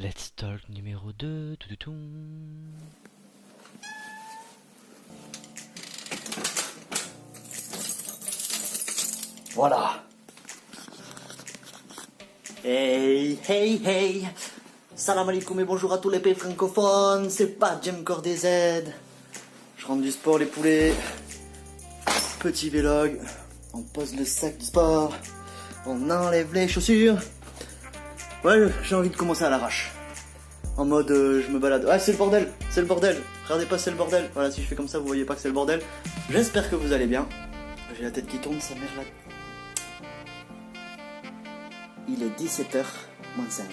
Let's talk numéro 2. Toutoutoum. Voilà. Hey, hey, hey. Salam alaikum et bonjour à tous les pays francophones. C'est pas Jem Corday Z. Je rentre du sport les poulets. Petit vlog. On pose le sac du sport. On enlève les chaussures. Ouais, j'ai envie de commencer à l'arrache. En mode je me balade. Ah, c'est le bordel, c'est le bordel. Regardez pas, c'est le bordel. Voilà, si je fais comme ça, vous voyez pas que c'est le bordel. J'espère que vous allez bien. J'ai la tête qui tourne, sa mère là. Il est 17h moins 5.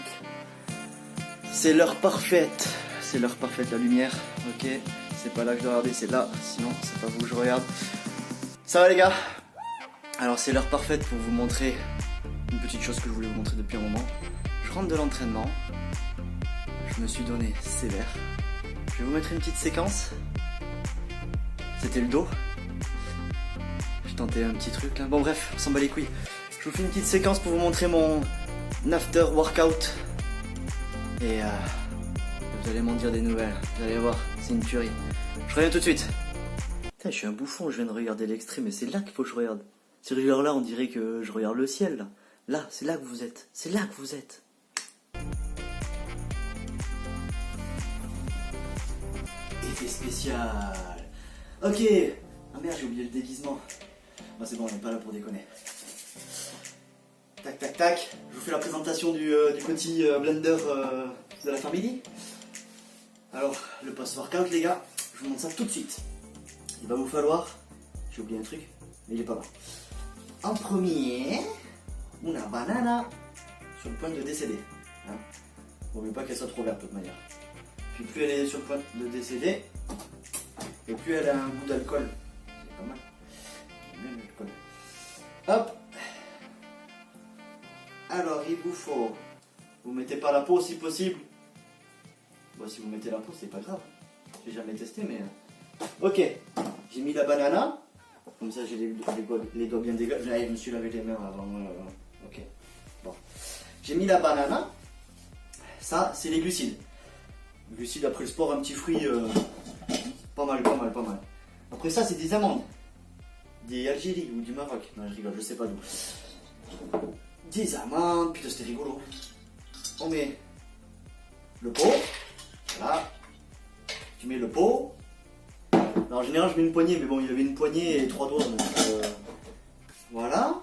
C'est l'heure parfaite. C'est l'heure parfaite, la lumière. Ok, c'est pas là que je dois regarder, c'est là. Sinon, c'est pas vous que je regarde. Ça va les gars? Alors c'est l'heure parfaite pour vous montrer une petite chose que je voulais vous montrer depuis un moment. Je rentre de l'entraînement. Je me suis donné sévère. Je vais vous mettre une petite séquence. C'était le dos. J'ai tenté un petit truc là. Bon bref, on s'en bat les couilles. Je vous fais une petite séquence pour vous montrer mon after workout. Et vous allez m'en dire des nouvelles. Vous allez voir, c'est une tuerie. Je reviens tout de suite. Putain, je suis un bouffon, je viens de regarder l'extrait, mais c'est là qu'il faut que je regarde. Sur l'heure là, on dirait que je regarde le ciel là. Là, c'est là que vous êtes. C'est là que vous êtes. Effet spécial. Ok. Ah merde, j'ai oublié le déguisement. Bon, c'est bon, on n'est pas là pour déconner. Tac, tac, tac. Je vous fais la présentation du petit blender de la famille. Alors, le post-workout, les gars, je vous montre ça tout de suite. Il va vous falloir... J'ai oublié un truc, mais il est pas là. En premier, una banana sur le point de décéder. Hein, vaut mieux pas qu'elle soit trop verte de toute manière. Puis plus elle est sur le point de décéder, et plus elle a un goût d'alcool. C'est pas mal. Bien l'alcool. Hop. Alors il vous faut, vous mettez pas la peau si possible. Bon, si vous mettez la peau c'est pas grave. J'ai jamais testé mais... Ok, j'ai mis la banana. Comme ça j'ai les doigts bien dégagés. Je me suis lavé les mains avant. Ok, bon. J'ai mis la banana. Ça c'est les glucides. Glucides après le sport, un petit fruit. Pas mal, pas mal, pas mal. Après ça c'est des amandes. Des Algérie ou du Maroc. Non je rigole, je sais pas d'où. Des amandes, putain c'était rigolo. On met le pot. Voilà. Tu mets le pot. Alors, en général je mets une poignée, mais bon il y avait une poignée et 3 doigts. Donc, voilà.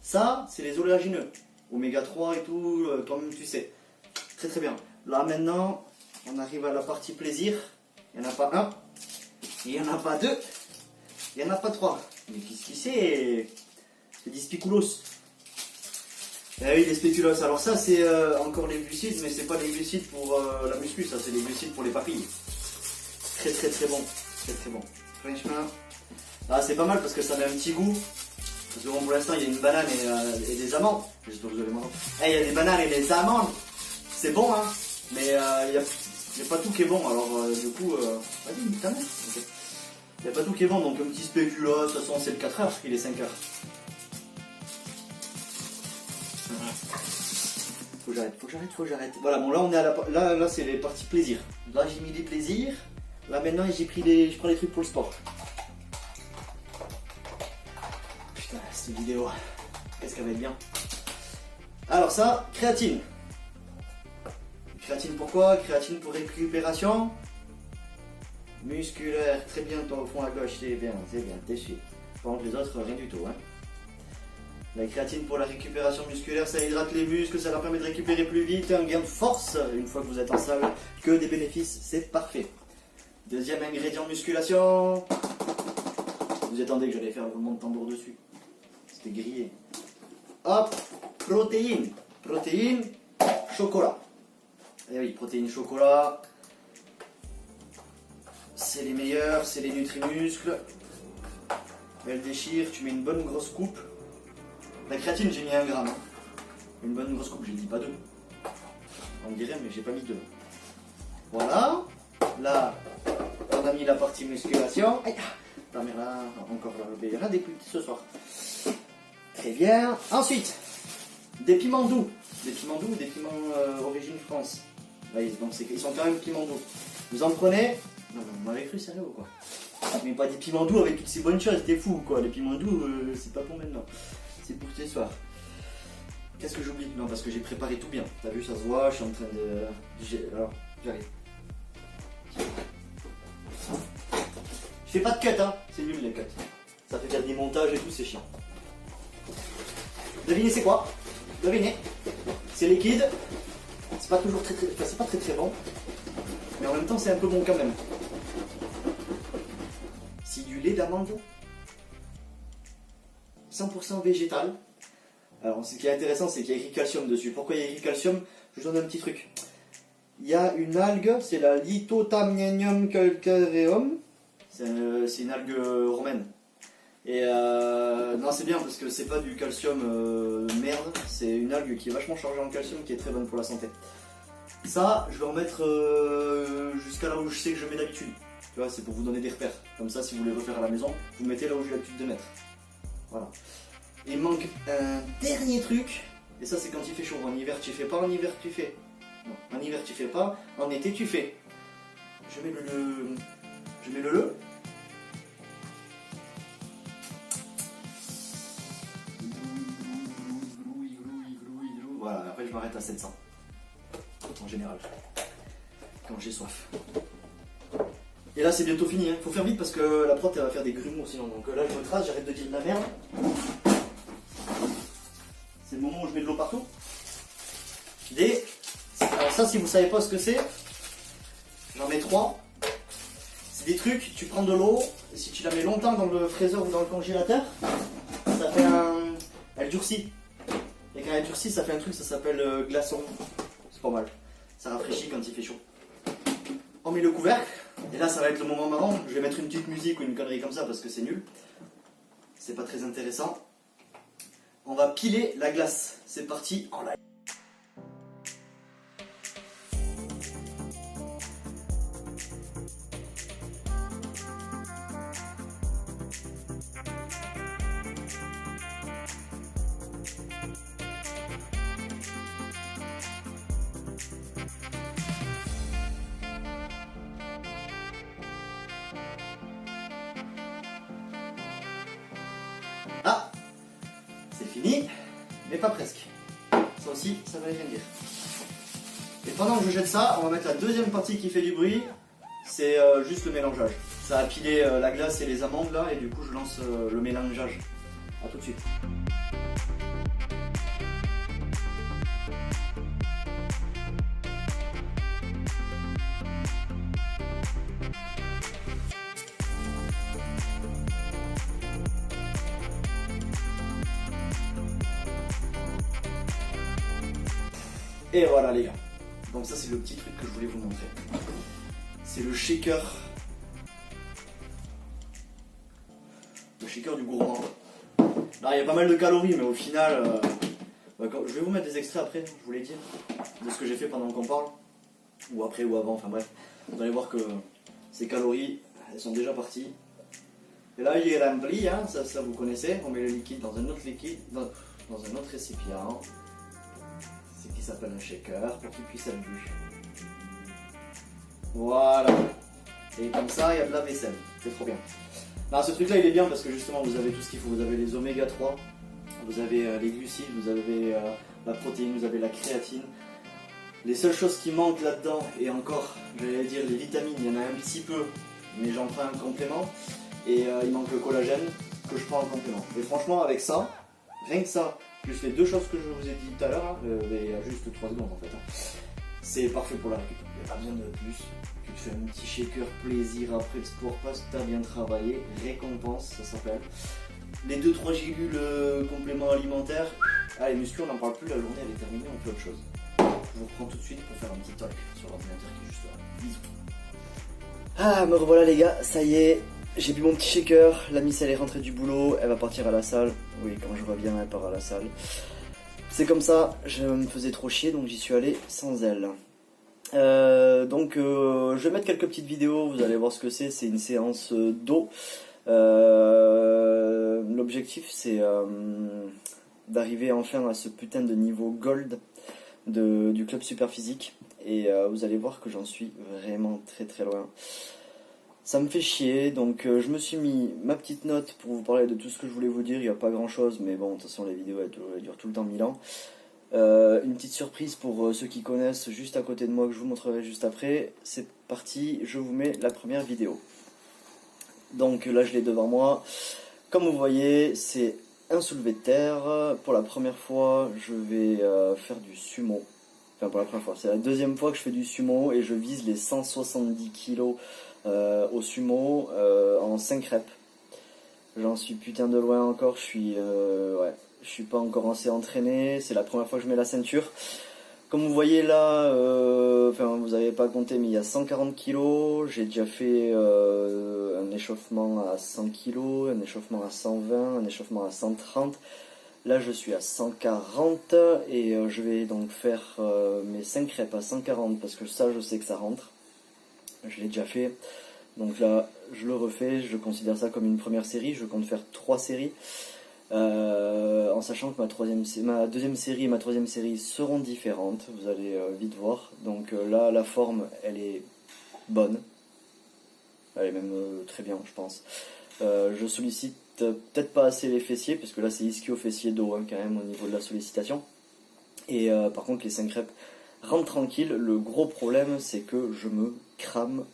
Ça c'est les oléagineux. Oméga 3 et tout, toi-même tu sais. Très très bien. Là maintenant, on arrive à la partie plaisir. Il n'y en a pas un. Il n'y en a pas deux. Il n'y en a pas trois. Mais qu'est-ce qui c'est? C'est des spéculoos. Ah oui, les spéculoos. Alors ça c'est encore les glucides, mais c'est pas les glucides pour la muscu, ça c'est les glucides pour les papilles. Très très très bon. Très très bon. Franchement. Ah c'est pas mal parce que ça met un petit goût. Parce que bon pour l'instant il y a une banane et des amandes. J'espère que vous allez m'entendre. Il y a des bananes et des amandes. C'est bon hein. Mais il n'y a pas tout qui est bon. Alors du coup. Vas-y, putain. Okay. Il n'y a pas tout qui est bon, donc un petit spéculoos, de toute façon c'est le 4h parce qu'il est 5h. Faut que j'arrête. Voilà, bon là on est à la... Là c'est les parties plaisir. Là j'ai mis des plaisirs. Là maintenant je prends les trucs pour le sport. Putain, cette vidéo, qu'est-ce qu'elle va être bien. Alors ça, créatine. Créatine pourquoi? Créatine pour récupération musculaire. Très bien, toi au fond à gauche, c'est bien, t'es sûr. Par contre les autres, rien du tout. Hein. La créatine pour la récupération musculaire, ça hydrate les muscles, ça leur permet de récupérer plus vite, un gain de force une fois que vous êtes en salle, que des bénéfices, c'est parfait. Deuxième ingrédient musculation. Vous attendez que j'allais faire le roulement de tambour dessus. C'était grillé. Hop, protéines. Protéines, chocolat. Et oui, protéines, chocolat. C'est les meilleurs, c'est les nutri-muscles. Elle déchire, tu mets une bonne grosse coupe. La créatine, j'ai mis 1 gramme. Une bonne grosse coupe, j'ai dit pas 2. On dirait, mais j'ai pas mis 2. Voilà. Là, on a mis la partie musculation. Aïe, ta mère là, encore là, il y en a des petits ce soir. Très bien. Ensuite, des piments doux. Des piments doux, des piments origine France. Donc ils sont quand même piment doux. Vous en prenez. Non, mais vous m'avez cru sérieux ou quoi? Mais pas des piments doux avec toutes ces bonnes choses, t'es fou quoi. Les piments doux, c'est pas pour maintenant. C'est pour ce soir. Qu'est-ce que j'oublie? Non, parce que j'ai préparé tout bien. T'as vu, ça se voit, je suis en train de. Alors, j'arrive. Je fais pas de cut, hein. C'est nul les cuts. Ça fait faire des montages et tout, c'est chiant. Devinez c'est quoi? Devinez. C'est liquide. C'est pas toujours très, enfin, c'est pas très bon. Mais en même temps, c'est un peu bon quand même. C'est du lait d'amande. 100% végétal. Alors, ce qui est intéressant, c'est qu'il y a écrit calcium dessus. Pourquoi il y a écrit calcium? Je vous donne un petit truc. Il y a une algue, c'est la Lithotamnium calcareum. C'est une algue romaine. Et non, c'est bien parce que c'est pas du calcium merde. C'est une algue qui est vachement chargée en calcium, qui est très bonne pour la santé. Ça, je vais en mettre jusqu'à là où je sais que je mets d'habitude. Tu vois, c'est pour vous donner des repères. Comme ça, si vous voulez refaire à la maison, vous mettez là où j'ai l'habitude de mettre. Voilà. Il manque un dernier truc. Et ça, c'est quand il fait chaud. En hiver, tu fais pas. En hiver, tu fais. Non, en hiver, tu fais pas. En été, tu fais. Je mets le. Voilà, après, je m'arrête à 700. En général. Quand j'ai soif. Et là, c'est bientôt fini. Hein. Faut faire vite parce que la prot, elle va faire des grumeaux sinon. Donc là, je me trace, j'arrête de dire de la merde. C'est le moment où je mets de l'eau partout. Alors ça, si vous savez pas ce que c'est, j'en mets 3. C'est des trucs, tu prends de l'eau, si tu la mets longtemps dans le fraiseur ou dans le congélateur, ça fait un... Elle durcit. Et quand elle durcit, ça fait un truc, ça s'appelle glaçon. C'est pas mal. Ça rafraîchit quand il fait chaud. On met le couvercle, et là ça va être le moment marrant. Je vais mettre une petite musique ou une connerie comme ça parce que c'est nul. C'est pas très intéressant. On va piler la glace. C'est parti en live. Ah, c'est fini, mais pas presque. Ça aussi, ça va rien dire. Et pendant que je jette ça, on va mettre la deuxième partie qui fait du bruit. C'est juste le mélangeage. Ça a pilé la glace et les amandes là, et du coup je lance le mélangeage. A tout de suite. Et voilà les gars. Donc ça c'est le petit truc que je voulais vous montrer. C'est le shaker. Le shaker du gourmand. Là il y a pas mal de calories mais au final... je vais vous mettre des extraits après, je vous l'ai dit. De ce que j'ai fait pendant qu'on parle. Ou après ou avant, enfin bref. Vous allez voir que ces calories, elles sont déjà parties. Et là il est rempli, hein, ça vous connaissez. On met le liquide dans un autre liquide, dans un autre récipient. Qui s'appelle un shaker pour qu'il puisse être bu. Voilà. Et comme ça, il y a de la vaisselle. C'est trop bien. Alors, ce truc-là, il est bien parce que justement, vous avez tout ce qu'il faut. Vous avez les oméga 3, vous avez les glucides, vous avez la protéine, vous avez la créatine. Les seules choses qui manquent là-dedans, et encore, j'allais dire les vitamines, il y en a un petit peu, mais j'en prends un complément. Et il manque le collagène que je prends en complément. Et franchement, avec ça, rien que ça, plus les deux choses que je vous ai dit tout à l'heure, il y a juste 3 secondes en fait. C'est parfait pour la récup. Il n'y a pas besoin de plus. Tu te fais un petit shaker plaisir après le sport parce que tu as bien travaillé. Récompense, ça s'appelle. Les 2-3 gélules compléments alimentaires. Ah, les muscles, on n'en parle plus, la journée elle est terminée, on fait autre chose. Je vous reprends tout de suite pour faire un petit talk sur l'ordinateur qui est juste là. Bisous. Ah, me revoilà les gars, ça y est. J'ai bu mon petit shaker, la miss elle est rentrée du boulot, elle va partir à la salle. Oui, quand je reviens, elle part à la salle. C'est comme ça, je me faisais trop chier, donc j'y suis allé sans elle. Je vais mettre quelques petites vidéos, vous allez voir ce que c'est une séance d'eau. L'objectif c'est d'arriver enfin à ce putain de niveau gold du club super physique. et vous allez voir que j'en suis vraiment très très loin. Ça me fait chier, donc je me suis mis ma petite note pour vous parler de tout ce que je voulais vous dire. Il n'y a pas grand chose, mais bon, de toute façon les vidéos elles durent tout le temps 1000 ans. Une petite surprise pour ceux qui connaissent juste à côté de moi que je vous montrerai juste après. C'est parti, je vous mets la première vidéo. Donc là je l'ai devant moi. Comme vous voyez, c'est un soulevé de terre. Pour la première fois, je vais faire du sumo. Enfin, pour la première fois, c'est la deuxième fois que je fais du sumo et je vise les 170 kg au sumo en 5 reps. J'en suis putain de loin encore, ouais, je suis pas encore assez entraîné, c'est la première fois que je mets la ceinture. Comme vous voyez là, enfin vous n'avez pas compté mais il y a 140 kg, j'ai déjà fait un échauffement à 100 kg, un échauffement à 120, un échauffement à 130. Là je suis à 140 et je vais donc faire mes 5 reps à 140 parce que ça je sais que ça rentre. Je l'ai déjà fait. Donc là je le refais, je considère ça comme une première série, je compte faire 3 séries. En sachant que ma deuxième série et ma troisième série seront différentes, vous allez vite voir. Donc là la forme elle est bonne, elle est même très bien je pense. Je sollicite peut-être pas assez les fessiers, parce que là c'est ischio-fessier-dos quand même au niveau de la sollicitation. Et par contre les 5 reps rentrent tranquille. Le gros problème c'est que je me crame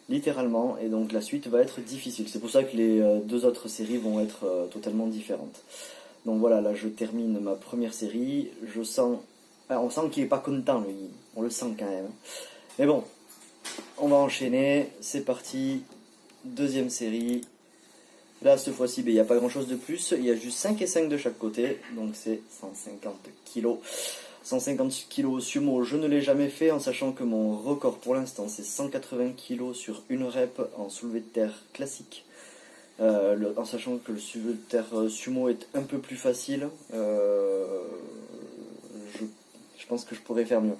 littéralement, et donc la suite va être difficile. C'est pour ça que les 2 autres séries vont être totalement différentes. Donc voilà, là je termine ma première série. Je sens, on sent qu'il est pas content lui, on le sent quand même. Mais bon, on va enchaîner, c'est parti. Deuxième série. Là cette fois-ci il n'y a pas grand chose de plus, il y a juste 5 et 5 de chaque côté, donc c'est 150 kg. 150 kg sumo, je ne l'ai jamais fait, en sachant que mon record pour l'instant c'est 180 kg sur une rep en soulevé de terre classique. En sachant que le soulevé de terre sumo est un peu plus facile, je pense que je pourrais faire mieux.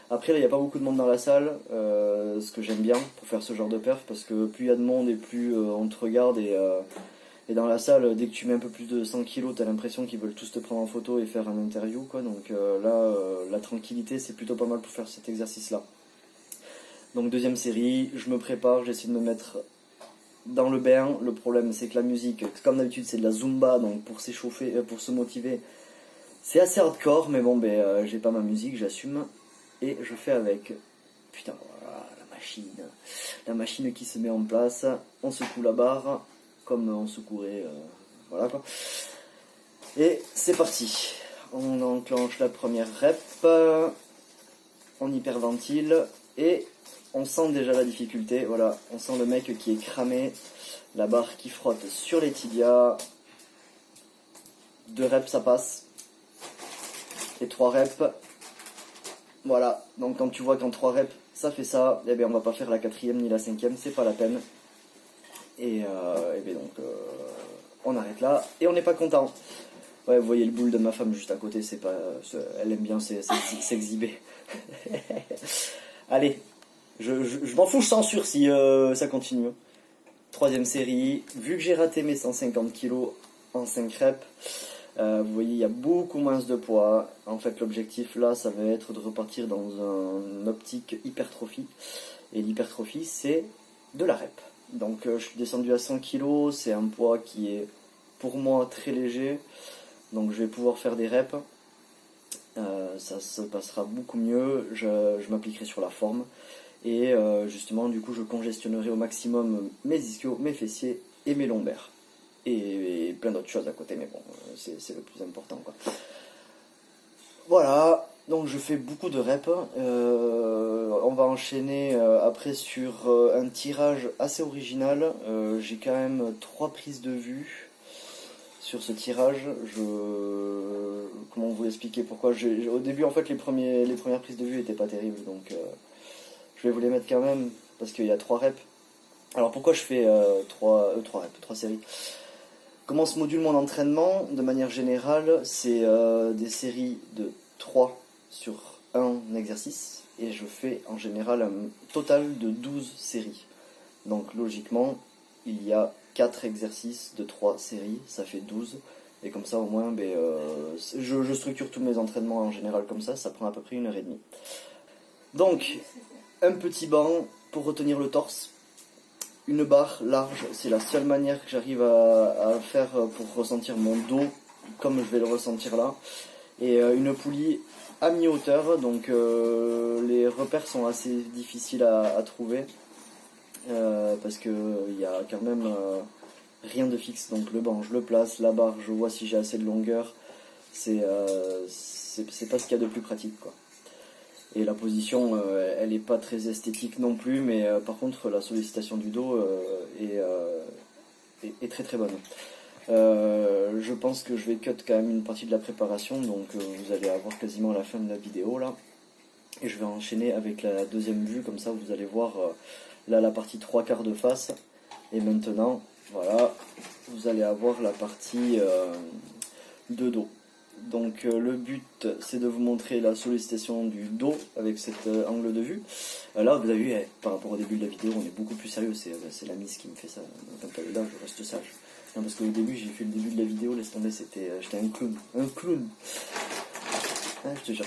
Après là il n'y a pas beaucoup de monde dans la salle, ce que j'aime bien pour faire ce genre de perf, parce que plus il y a de monde et plus on te regarde, et dans la salle, dès que tu mets un peu plus de 100 kg, t'as l'impression qu'ils veulent tous te prendre en photo et faire un interview, quoi. Donc là, la tranquillité, c'est plutôt pas mal pour faire cet exercice-là. Donc deuxième série, je me prépare, j'essaie de me mettre dans le bain. Le problème, c'est que la musique, comme d'habitude, c'est de la Zumba, donc pour s'échauffer, pour se motiver, c'est assez hardcore, mais bon, j'ai pas ma musique, j'assume, et je fais avec. Putain, voilà, la machine qui se met en place, on secoue la barre, comme on secourait, voilà quoi. Et c'est parti. On enclenche la première rep, on hyperventile et on sent déjà la difficulté. Voilà, on sent le mec qui est cramé, la barre qui frotte sur les tibias. 2 reps ça passe. Et 3 reps. Voilà, donc quand tu vois qu'en 3 reps ça fait ça, eh bien on va pas faire la 4e ni la 5e, c'est pas la peine. Et bien donc on arrête là et on n'est pas content. Ouais, vous voyez le boule de ma femme juste à côté, c'est pas, elle aime bien s'exhiber. Allez, je m'en fous, je censure si ça continue. 3e série, vu que j'ai raté mes 150 kg en 5 reps, vous voyez il y a beaucoup moins de poids. En fait l'objectif là ça va être de repartir dans une optique hypertrophie. Et l'hypertrophie c'est de la rep. Donc je suis descendu à 100 kg, c'est un poids qui est pour moi très léger, donc je vais pouvoir faire des reps, ça se passera beaucoup mieux, je m'appliquerai sur la forme, et justement du coup je congestionnerai au maximum mes ischios, mes fessiers et mes lombaires, et plein d'autres choses à côté, mais bon, c'est le plus important quoi. Voilà, donc je fais beaucoup de reps. On va enchaîner après sur un tirage assez original. J'ai quand même 3 prises de vue sur ce tirage. Comment vous expliquer pourquoi au début en fait les premières prises de vue étaient pas terribles, donc je vais vous les mettre quand même parce qu'il y a 3 reps. Alors pourquoi je fais 3 reps, 3 séries? Comment se module mon entraînement? De manière générale, c'est des séries de 3 sur un exercice, et je fais en général un total de 12 séries. Donc logiquement, il y a 4 exercices de 3 séries, ça fait 12, et comme ça au moins, je structure tous mes entraînements en général comme ça prend à peu près 1h30. Donc, un petit banc pour retenir le torse. Une barre large, c'est la seule manière que j'arrive à faire pour ressentir mon dos comme je vais le ressentir là. Et une poulie à mi-hauteur, donc les repères sont assez difficiles à trouver. Parce qu'il y a quand même rien de fixe. Donc le banc, je le place, la barre, je vois si j'ai assez de longueur. C'est pas ce qu'il y a de plus pratique, quoi. Et la position, elle n'est pas très esthétique non plus, mais par contre, la sollicitation du dos est très très bonne. Je pense que je vais cut quand même une partie de la préparation, donc vous allez avoir quasiment la fin de la vidéo là. Et je vais enchaîner avec la deuxième vue, comme ça vous allez voir là la partie 3/4 de face. Et maintenant, voilà, vous allez avoir la partie de dos. Donc le but c'est de vous montrer la sollicitation du dos avec cet angle de vue. Là vous avez vu, par rapport au début de la vidéo on est beaucoup plus sérieux, c'est la Miss qui me fait ça. Donc là je reste sage. Non, parce qu'au début j'ai fait le début de la vidéo, laisse tomber, j'étais un clown. Un clown. Ah, je te jure.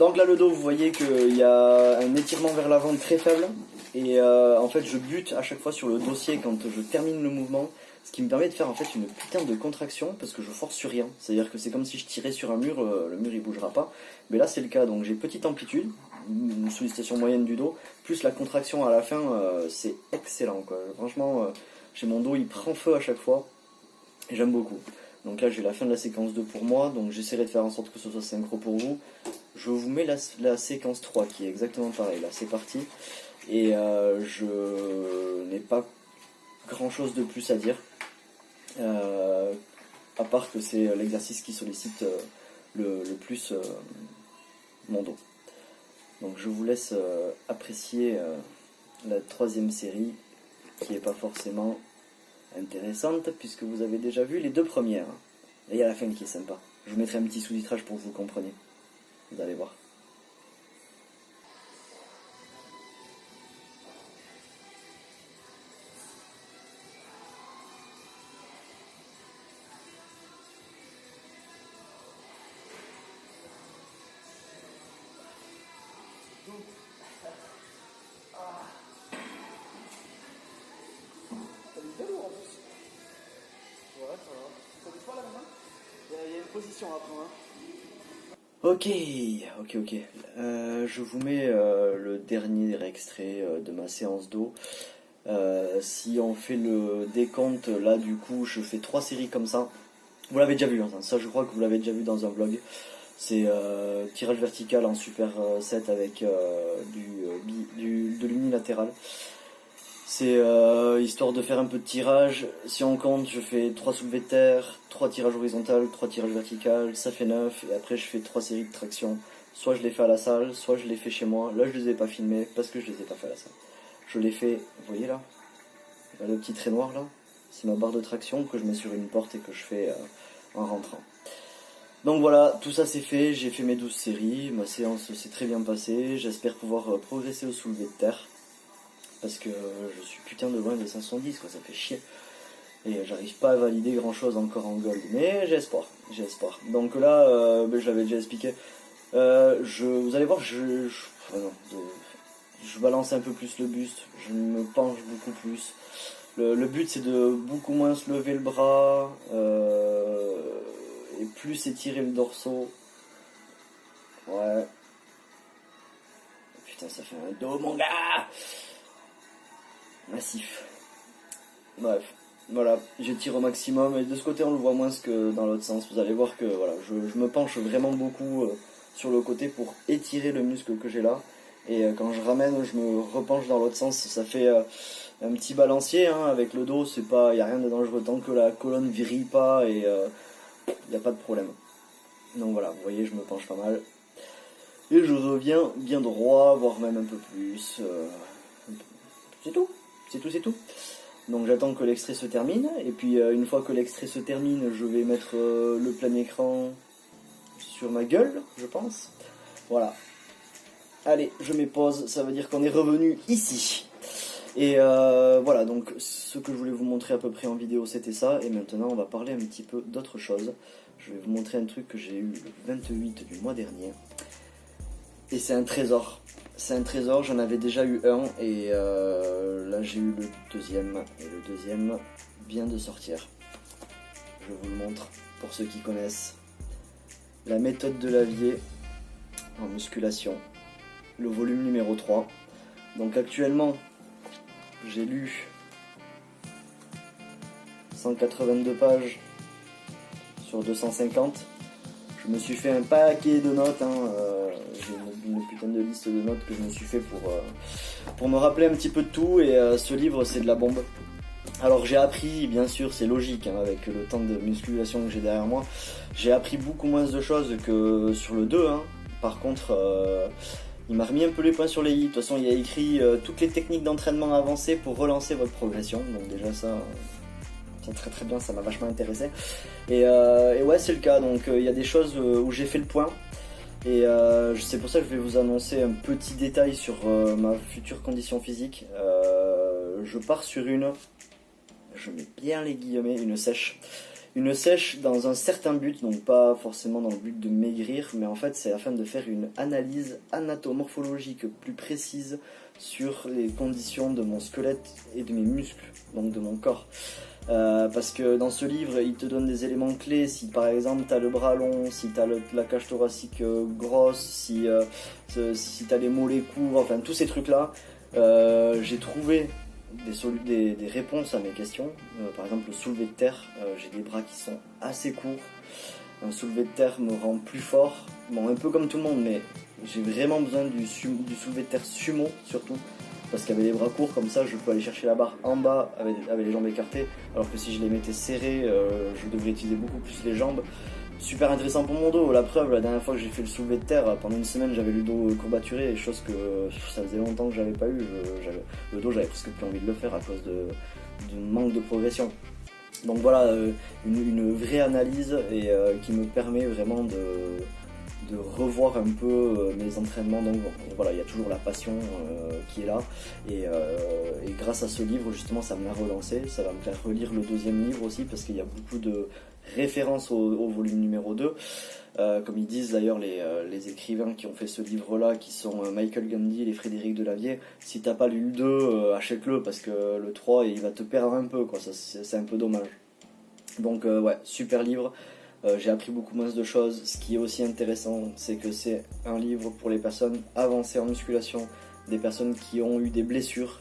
Donc là le dos vous voyez qu'il y a un étirement vers l'avant très faible. Et en fait je bute à chaque fois sur le dossier quand je termine le mouvement. Ce qui me permet de faire en fait une putain de contraction parce que je force sur rien. C'est-à-dire que c'est comme si je tirais sur un mur, le mur il bougera pas. Mais là c'est le cas, donc j'ai petite amplitude, une sollicitation moyenne du dos, plus la contraction à la fin, c'est excellent quoi. Franchement, j'ai mon dos il prend feu à chaque fois et j'aime beaucoup. Donc là j'ai la fin de la séquence 2 pour moi, donc j'essaierai de faire en sorte que ce soit synchro pour vous. Je vous mets la séquence 3 qui est exactement pareil, là c'est parti. Et je n'ai pas grand chose de plus à dire. À part que c'est l'exercice qui sollicite le plus mon dos. Donc je vous laisse apprécier la troisième série qui n'est pas forcément intéressante puisque vous avez déjà vu les deux premières. Et il y a la fin qui est sympa. Je vous mettrai un petit sous-titrage pour que vous compreniez. Vous allez voir. Il y a une position à prendre. Ok. Je vous mets le dernier extrait de ma séance d'eau. Si on fait le décompte, là du coup je fais 3 séries comme ça. Vous l'avez déjà vu, hein, ça je crois que vous l'avez déjà vu dans un vlog. C'est tirage vertical en super 7 avec de l'unilatéral. C'est histoire de faire un peu de tirage. Si on compte, je fais 3 soulevés de terre, 3 tirages horizontaux, 3 tirages verticaux, ça fait 9. Et après, je fais 3 séries de traction. Soit je les fais à la salle, soit je les fais chez moi. Là, je les ai pas filmés parce que je les ai pas fait à la salle. Je les fais, vous voyez là, le petit trait noir là, c'est ma barre de traction que je mets sur une porte et que je fais en rentrant. Donc voilà, tout ça c'est fait, j'ai fait mes 12 séries, ma séance s'est très bien passée, j'espère pouvoir progresser au soulevé de terre. Parce que je suis putain de loin des 510 quoi, ça fait chier. Et j'arrive pas à valider grand chose encore en gold, mais j'ai espoir. Donc là, je l'avais déjà expliqué, vous allez voir, je balance un peu plus le buste, je me penche beaucoup plus. Le but c'est de beaucoup moins se lever le bras, et plus étirer le dorsaux. Ouais. Putain, ça fait un dos, mon gars! Massif. Bref, voilà, j'étire au maximum et de ce côté on le voit moins que dans l'autre sens. Vous allez voir que voilà, je me penche vraiment beaucoup sur le côté pour étirer le muscle que j'ai là. Et quand je ramène, je me repenche dans l'autre sens. Ça fait un petit balancier hein, avec le dos. Il n'y a rien de dangereux tant que la colonne vrille pas et il n'y a pas de problème. Donc voilà, vous voyez, je me penche pas mal. Et je reviens bien droit, voire même un peu plus. C'est tout. Donc j'attends que l'extrait se termine. Et puis une fois que l'extrait se termine, je vais mettre le plein écran sur ma gueule, je pense. Voilà. Allez, je mets pause, ça veut dire qu'on est revenu ici. Et voilà, donc ce que je voulais vous montrer à peu près en vidéo, c'était ça. Et maintenant, on va parler un petit peu d'autre chose. Je vais vous montrer un truc que j'ai eu le 28 du mois dernier. Et c'est un trésor. C'est un trésor, j'en avais déjà eu un et là j'ai eu le deuxième. Et le deuxième vient de sortir. Je vous le montre pour ceux qui connaissent. La méthode de Lavier en musculation. Le volume numéro 3. Donc actuellement, j'ai lu 182 pages sur 250. Je me suis fait un paquet de notes, j'ai une putain de liste de notes que je me suis fait pour me rappeler un petit peu de tout, et ce livre c'est de la bombe. Alors j'ai appris, bien sûr c'est logique, avec le temps de musculation que j'ai derrière moi, j'ai appris beaucoup moins de choses que sur le 2, Par contre il m'a remis un peu les points sur les i. De toute façon il y a écrit toutes les techniques d'entraînement avancées pour relancer votre progression, donc déjà ça... très très bien, ça m'a vachement intéressé. Et ouais, c'est le cas, donc il y a des choses où j'ai fait le point. Et c'est pour ça que je vais vous annoncer un petit détail sur ma future condition physique. Je pars sur je mets bien les guillemets, une sèche. Une sèche dans un certain but, donc pas forcément dans le but de maigrir, mais en fait c'est afin de faire une analyse anatomorphologique plus précise sur les conditions de mon squelette et de mes muscles, donc de mon corps. Parce que dans ce livre, il te donne des éléments clés. Si par exemple tu as le bras long, si tu as la cage thoracique grosse, si tu as les mollets courts, enfin tous ces trucs-là, j'ai trouvé des réponses à mes questions. Par exemple, le soulevé de terre, j'ai des bras qui sont assez courts. Un soulevé de terre me rend plus fort. Bon, un peu comme tout le monde, mais j'ai vraiment besoin du soulevé de terre sumo surtout. Parce qu'avec les bras courts comme ça, je peux aller chercher la barre en bas avec les jambes écartées, alors que si je les mettais serrées, je devrais utiliser beaucoup plus les jambes. Super intéressant pour mon dos. La preuve, la dernière fois que j'ai fait le soulevé de terre, pendant une semaine j'avais le dos courbaturé, chose que ça faisait longtemps que j'avais pas eu. Le dos, j'avais presque plus envie de le faire à cause du manque de progression. Donc voilà, une vraie analyse et qui me permet vraiment de revoir un peu mes entraînements. Donc voilà, il y a toujours la passion qui est là, et grâce à ce livre justement ça me l'a relancé. Ça va me faire relire le deuxième livre aussi, parce qu'il y a beaucoup de références au volume numéro 2, comme ils disent d'ailleurs les écrivains qui ont fait ce livre là, qui sont Michael Gandhi et Frédéric Delavier. Si t'as pas lu le 2, achète-le, parce que le 3 il va te perdre un peu, quoi. C'est un peu dommage. Donc ouais, super livre. J'ai appris beaucoup moins de choses. Ce qui est aussi intéressant, c'est que c'est un livre pour les personnes avancées en musculation, des personnes qui ont eu des blessures.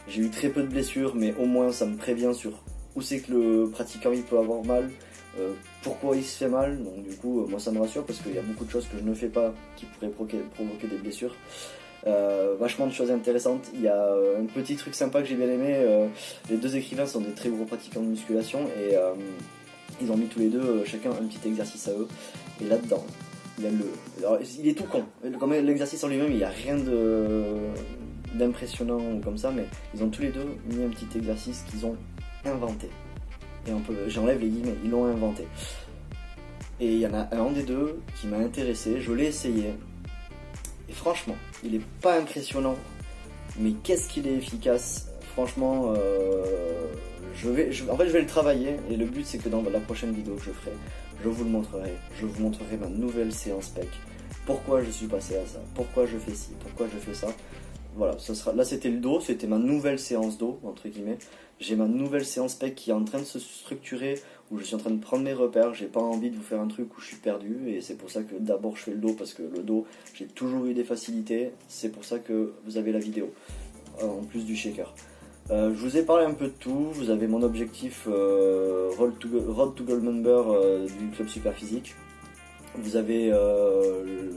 J'ai eu très peu de blessures, mais au moins ça me prévient sur où c'est que le pratiquant il peut avoir mal, pourquoi il se fait mal. Donc du coup, moi ça me rassure, parce qu'il y a beaucoup de choses que je ne fais pas qui pourraient provoquer des blessures. Vachement de choses intéressantes. Il y a un petit truc sympa que j'ai bien aimé. Les deux écrivains sont des très gros pratiquants de musculation, et ils ont mis tous les deux chacun un petit exercice à eux. Et là-dedans, il y a alors, il est tout con. Comme l'exercice en lui-même, il n'y a rien d'impressionnant ou comme ça, mais ils ont tous les deux mis un petit exercice qu'ils ont inventé. Et j'enlève les guillemets, ils l'ont inventé. Et il y en a un des deux qui m'a intéressé, je l'ai essayé. Et franchement, il est pas impressionnant, mais qu'est-ce qu'il est efficace. Franchement, je vais le travailler, et le but c'est que dans la prochaine vidéo que je ferai, je vous le montrerai. Je vous montrerai ma nouvelle séance PEC. Pourquoi je suis passé à ça, pourquoi je fais ci, pourquoi je fais ça. Voilà, là c'était le dos, c'était ma nouvelle séance dos, entre guillemets. J'ai ma nouvelle séance PEC qui est en train de se structurer, où je suis en train de prendre mes repères. J'ai pas envie de vous faire un truc où je suis perdu, et c'est pour ça que d'abord je fais le dos, parce que le dos, j'ai toujours eu des facilités. C'est pour ça que vous avez la vidéo, en plus du shaker. Je vous ai parlé un peu de tout. Vous avez mon objectif Road to Gold Member du club Super Physique. Vous avez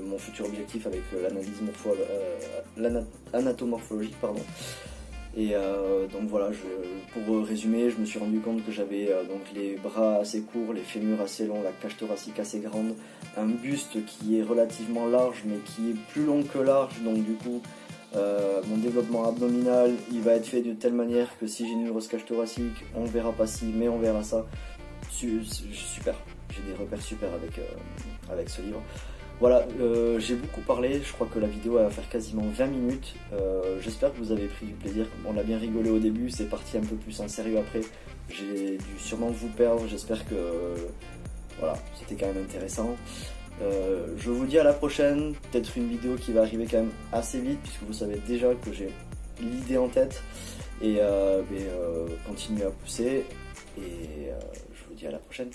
mon futur objectif avec l'analyse anatomorphologique, pardon. Et donc voilà, pour résumer, je me suis rendu compte que j'avais donc les bras assez courts, les fémurs assez longs, la cage thoracique assez grande, un buste qui est relativement large mais qui est plus long que large, donc du coup mon développement abdominal il va être fait de telle manière que si j'ai une grosse cage thoracique, on verra pas ci mais on verra ça. Super, j'ai des repères super avec ce livre. Voilà, j'ai beaucoup parlé, je crois que la vidéo va faire quasiment 20 minutes. J'espère que vous avez pris du plaisir. On a bien rigolé au début, c'est parti un peu plus en sérieux après. J'ai dû sûrement vous perdre, j'espère que voilà, c'était quand même intéressant. Je vous dis à la prochaine, peut-être une vidéo qui va arriver quand même assez vite puisque vous savez déjà que j'ai l'idée en tête et continuez à pousser et je vous dis à la prochaine.